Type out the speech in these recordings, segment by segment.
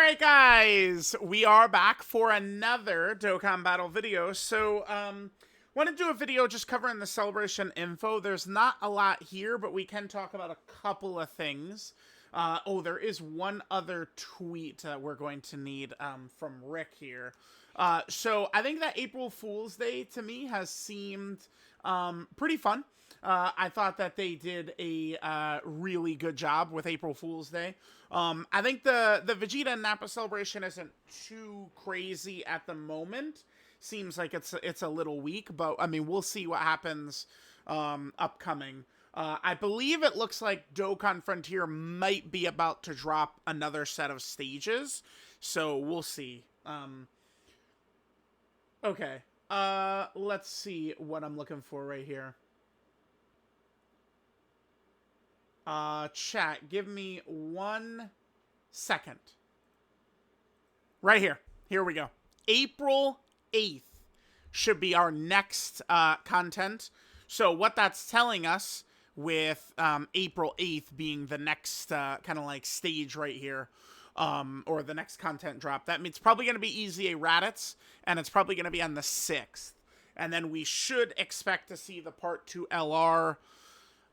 Alright guys, we are back for another Dokkan Battle video. So, want to do a video just covering the celebration info. There's not a lot here, but we can talk about a couple of things. There is one other tweet that we're going to need from Rick here. So I think that April Fool's Day to me has seemed pretty fun. I thought that they did a really good job with April Fool's Day. I think the Vegeta and Nappa celebration isn't too crazy at the moment. Seems like it's a little weak, but I mean we'll see what happens upcoming. I believe it looks like Dokkan Frontier might be about to drop another set of stages, so we'll see. Okay, let's see what I'm looking for right here. Chat, give me 1 second. Right here. Here we go. April 8th should be our next content. So what that's telling us with April 8th being the next kind of like stage right here, or the next content drop, that means it's probably going to be EZA Raditz, and it's probably going to be on the 6th. And then we should expect to see the Part 2 LR.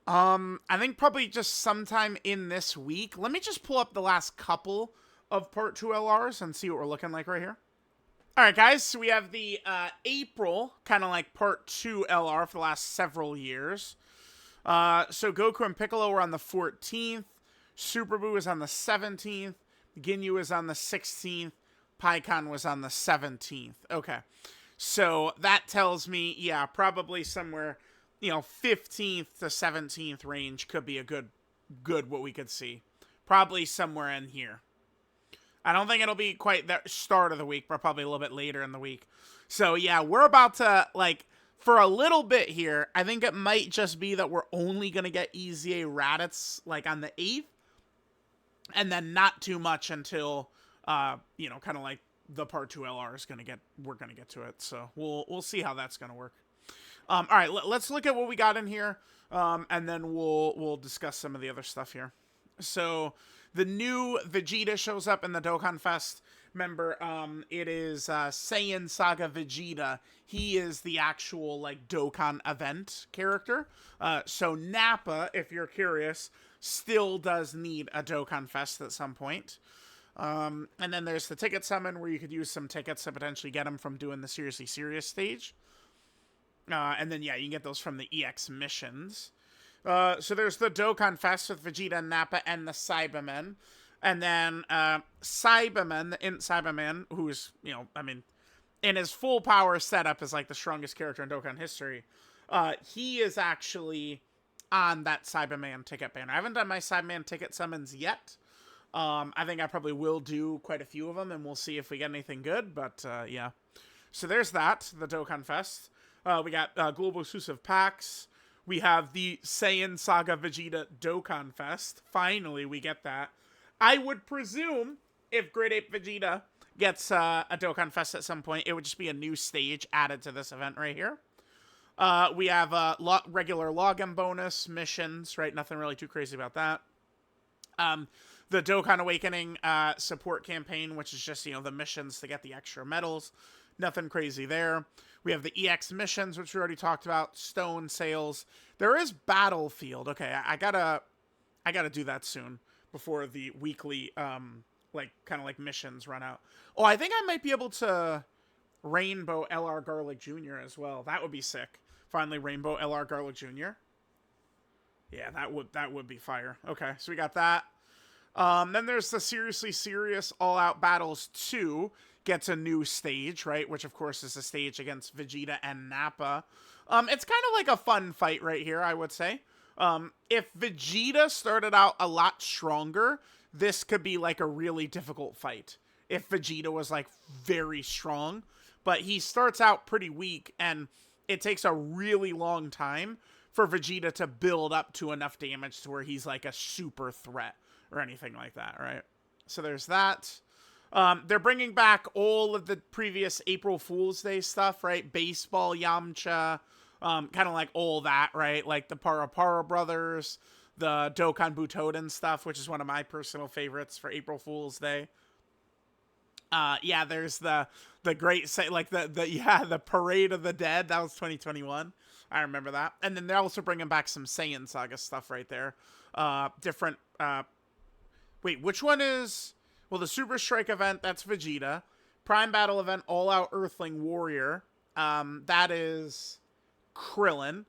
I think probably just sometime in this week. Let me just pull up the last couple of Part 2 LRs and see what we're looking like right here. Alright guys, so we have the April, kind of like Part 2 LR for the last several years. So Goku and Piccolo were on the 14th, Super Buu is on the 17th, Ginyu is on the 16th, Pikkon was on the 17th. Okay, so that tells me, yeah, probably somewhere, 15th to 17th range could be a good what we could see. Probably somewhere in here. I don't think it'll be quite the start of the week, but probably a little bit later in the week. So yeah, we're about to, like, for a little bit here, I think it might just be that we're only going to get EZA Raditz, like, on the 8th. And then not too much until, kind of like the Part 2 LR is going to get, we're going to get to it. So we'll see how that's going to work. All right, let's look at what we got in here, and then we'll discuss some of the other stuff here. So the new Vegeta shows up in the Dokkan Fest. Remember, it is Saiyan Saga Vegeta. He is the actual like Dokkan event character. So Nappa, if you're curious, still does need a Dokkan Fest at some point. And then there's the ticket summon where you could use some tickets to potentially get him from doing the Seriously Serious stage. And then, yeah, you can get those from the EX missions. So there's the Dokkan Fest with Vegeta and Nappa and the Cybermen. And then Cyberman, the Int Cyberman, who's, in his full power setup is like the strongest character in Dokkan history. He is actually on that Cyberman ticket banner. I haven't done my Cyberman ticket summons yet. I think I probably will do quite a few of them, and we'll see if we get anything good. But, yeah. So there's that, the Dokkan Fest. We got Global Exclusive Packs. We have the Saiyan Saga Vegeta Dokkan Fest. Finally, we get that. I would presume if Great Ape Vegeta gets a Dokkan Fest at some point, it would just be a new stage added to this event right here. We have regular login bonus missions, right? Nothing really too crazy about that. The Dokkan Awakening support campaign, which is just, the missions to get the extra medals. Nothing crazy there. We have the EX missions, which we already talked about. Stone sales. There is Battlefield. Okay, I gotta do that soon before the weekly, kind of like missions run out. Oh, I think I might be able to Rainbow LR Garlic Jr. as well. That would be sick. Finally, Rainbow LR Garlic Jr. Yeah, that would be fire. Okay, so we got that. Then there's the Seriously Serious All Out Battles 2. Gets a new stage, right? Which, of course, is a stage against Vegeta and Nappa. It's kind of like a fun fight right here, I would say. If Vegeta started out a lot stronger, this could be like a really difficult fight. If Vegeta was like very strong. But he starts out pretty weak, and it takes a really long time for Vegeta to build up to enough damage to where he's like a super threat or anything like that, right? So there's that. They're bringing back all of the previous April Fool's Day stuff, right? Baseball, Yamcha, kind of like all that, right? Like the Para brothers, the Dokkan Butoden stuff, which is one of my personal favorites for April Fool's Day. Yeah, there's the great say like the Parade of the Dead. That was 2021. I remember that. And then they're also bringing back some Saiyan Saga stuff right there. Different. Wait, which one is? Well, the Super Strike event, that's Vegeta. Prime Battle event, All Out Earthling Warrior. That is Krillin.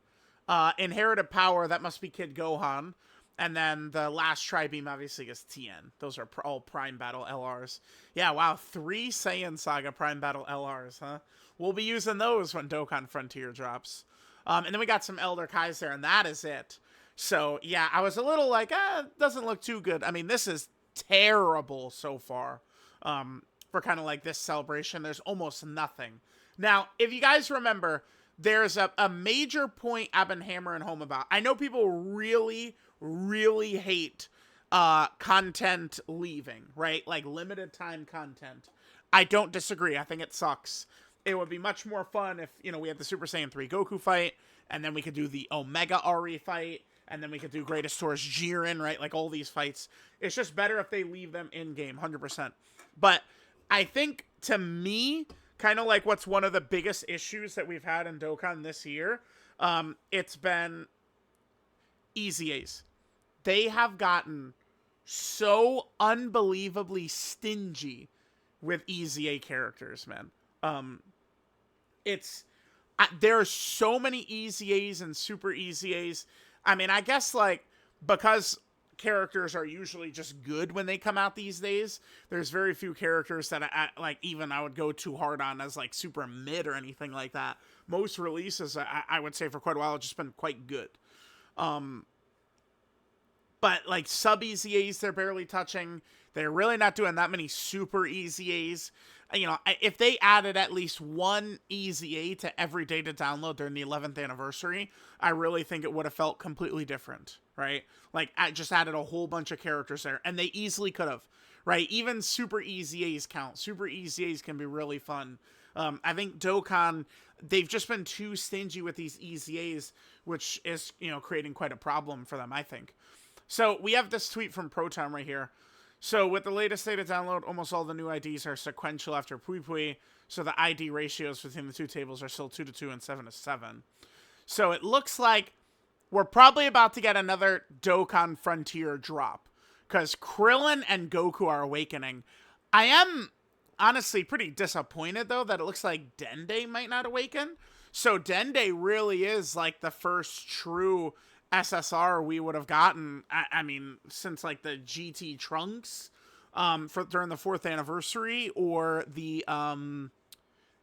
Inherited Power, that must be Kid Gohan. And then the last Tri-Beam, obviously, is Tien. Those are all Prime Battle LRs. Yeah, wow, 3 Saiyan Saga Prime Battle LRs, huh? We'll be using those when Dokkan Frontier drops. And then we got some Elder Kaiser, and that is it. So, yeah, I was a little like, doesn't look too good. I mean, this is terrible so far. For kind of like this celebration, there's almost nothing. Now, if you guys remember, there's a major point I've been hammering home about. I know people really, really hate content leaving, right? Like limited time content. I don't disagree. I think it sucks. It would be much more fun if, you know, we had the Super Saiyan 3 Goku fight, and then we could do the Omega Ari fight, and then we could do Greatest Source Jiren, right? Like all these fights. It's just better if they leave them in-game, 100%. But I think, to me, kind of like what's one of the biggest issues that we've had in Dokkan this year, it's been EZAs. They have gotten so unbelievably stingy with EZA characters, man. There are so many EZAs and Super EZAs. I mean, I guess, like, because characters are usually just good when they come out these days, there's very few characters that I would go too hard on as like super mid or anything like that. Most releases, I would say, for quite a while have just been quite good. But like sub EZAs, they're barely touching. They're really not doing that many super EZAs. You know, if they added at least one EZA to every day to download during the 11th anniversary, I really think it would have felt completely different, right? Like, I just added a whole bunch of characters there, and they easily could have, right? Even super EZAs count. Super EZAs can be really fun. I think Dokkan, they've just been too stingy with these EZAs, which is, you know, creating quite a problem for them, I think. So we have this tweet from Proton right here. So with the latest data download, almost all the new IDs are sequential after Pui Pui, so the ID ratios between the two tables are still 2-2 and 7-7. So it looks like we're probably about to get another Dokkan Frontier drop, because Krillin and Goku are awakening. I am honestly pretty disappointed, though, that it looks like Dende might not awaken. So Dende really is like the first true SSR we would have gotten, I mean, since like the GT Trunks during the 4th anniversary, or the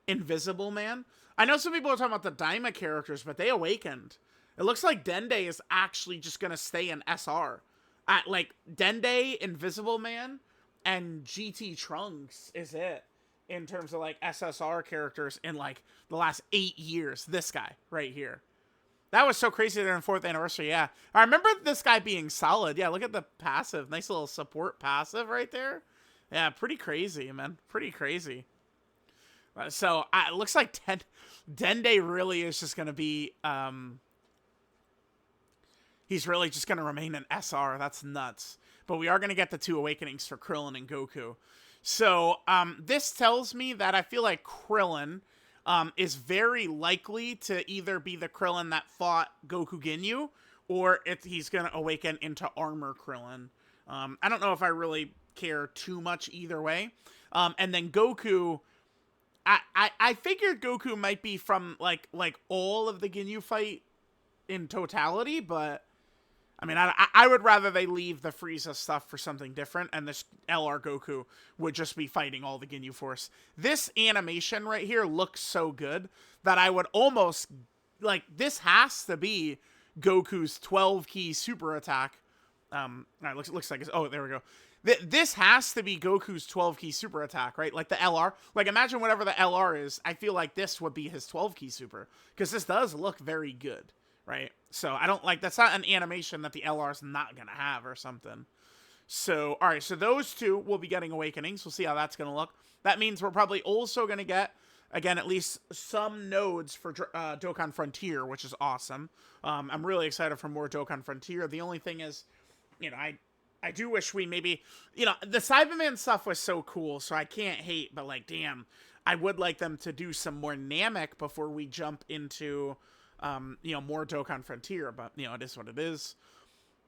Invisible Man. I know some people are talking about the Daima characters, but they awakened. It looks like Dende is actually just going to stay in SR. Like, Dende, Invisible Man, and GT Trunks is it in terms of like SSR characters in like the last 8 years. This guy right here. That was so crazy there in 4th anniversary, yeah. I remember this guy being solid. Yeah, look at the passive. Nice little support passive right there. Yeah, pretty crazy, man. Pretty crazy. So, it looks like Dende really is just going to be... he's really just going to remain an SR. That's nuts. But we are going to get the 2 awakenings for Krillin and Goku. So, this tells me that I feel like Krillin... is very likely to either be the Krillin that fought Goku Ginyu, or he's going to awaken into Armor Krillin. I don't know if I really care too much either way. And then Goku, I figured Goku might be from like all of the Ginyu fight in totality, but I mean, I would rather they leave the Frieza stuff for something different, and this LR Goku would just be fighting all the Ginyu Force. This animation right here looks so good that I would almost, like, this has to be Goku's 12-key super attack. Looks like it's, oh, there we go. This has to be Goku's 12-key super attack, right? Like the LR. Like, imagine whatever the LR is, I feel like this would be his 12-key super, because this does look very good. Right? So, I don't like, that's not an animation that the LR's not going to have or something. So, alright, so those 2 will be getting awakenings. We'll see how that's going to look. That means we're probably also going to get, again, at least some nodes for Dokkan Frontier, which is awesome. I'm really excited for more Dokkan Frontier. The only thing is, you know, I do wish we maybe, you know, the Cyberman stuff was so cool, so I can't hate, but like, damn, I would like them to do some more Namek before we jump into, you know, more Dokkan Frontier, but, you know, it is what it is.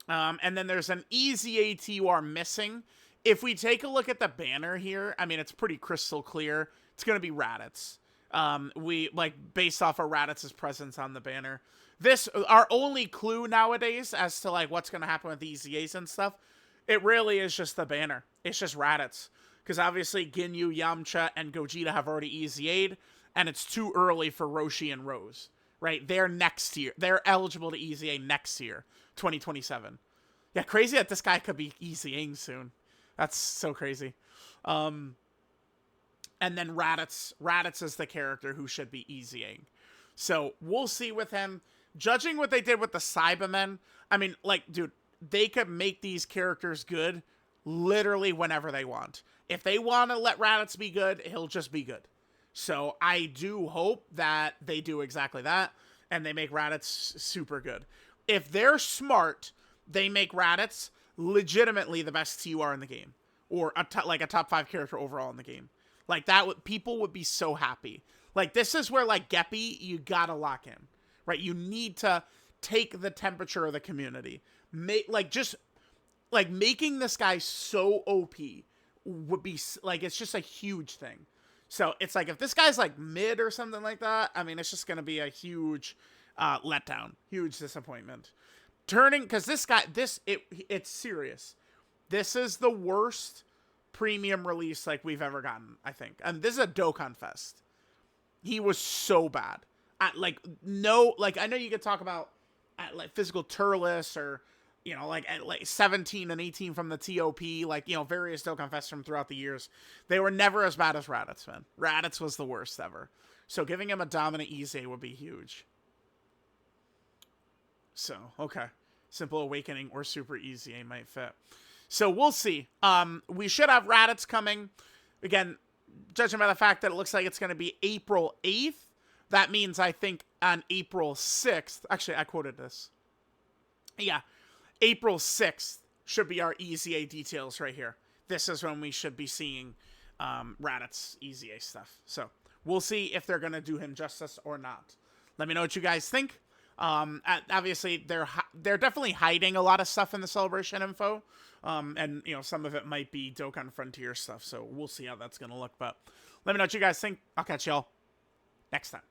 And then there's an EZA TUR missing. If we take a look at the banner here, I mean, it's pretty crystal clear. It's going to be Raditz. We, like, based off of Raditz's presence on the banner. This, our only clue nowadays as to, like, what's going to happen with the EZAs and stuff, it really is just the banner. It's just Raditz. Because obviously Ginyu, Yamcha, and Gogeta have already EZA'd, and it's too early for Roshi and Rose. Right? They're next year. They're eligible to EZA next year, 2027. Yeah, crazy that this guy could be EZAing soon. That's so crazy. And then Raditz. Raditz is the character who should be EZAing. So we'll see with him. Judging what they did with the Cybermen, I mean, like, dude, they could make these characters good literally whenever they want. If they want to let Raditz be good, he'll just be good. So I do hope that they do exactly that, and they make Raditz super good. If they're smart, they make Raditz legitimately the best TUR in the game, or like a top 5 character overall in the game. Like that, people would be so happy. Like this is where like Geppy, you gotta lock in, right? You need to take the temperature of the community. Just making this guy so OP would be like, it's just a huge thing. So it's like, if this guy's like mid or something like that, I mean, it's just going to be a huge letdown, huge disappointment. Because this guy, it's serious. This is the worst premium release like we've ever gotten, I think. And this is a Dokkan Fest. He was so bad. I know you could talk about like physical Turles or, you know, like at like 17 and 18 from the TOP, like, you know, various Dokkan Fests from throughout the years. They were never as bad as Raditz, man. Raditz was the worst ever. So giving him a dominant EZA would be huge. So, okay. Simple Awakening or Super EZA might fit. So we'll see. We should have Raditz coming. Again, judging by the fact that it looks like it's going to be April 8th, that means I think on April 6th, actually I quoted this. Yeah. April 6th should be our EZA details right here. This is when we should be seeing Raditz EZA stuff. So we'll see if they're going to do him justice or not. Let me know what you guys think. Obviously, they're definitely hiding a lot of stuff in the Celebration info. And, you know, some of it might be Dokkan Frontier stuff. So we'll see how that's going to look. But let me know what you guys think. I'll catch y'all next time.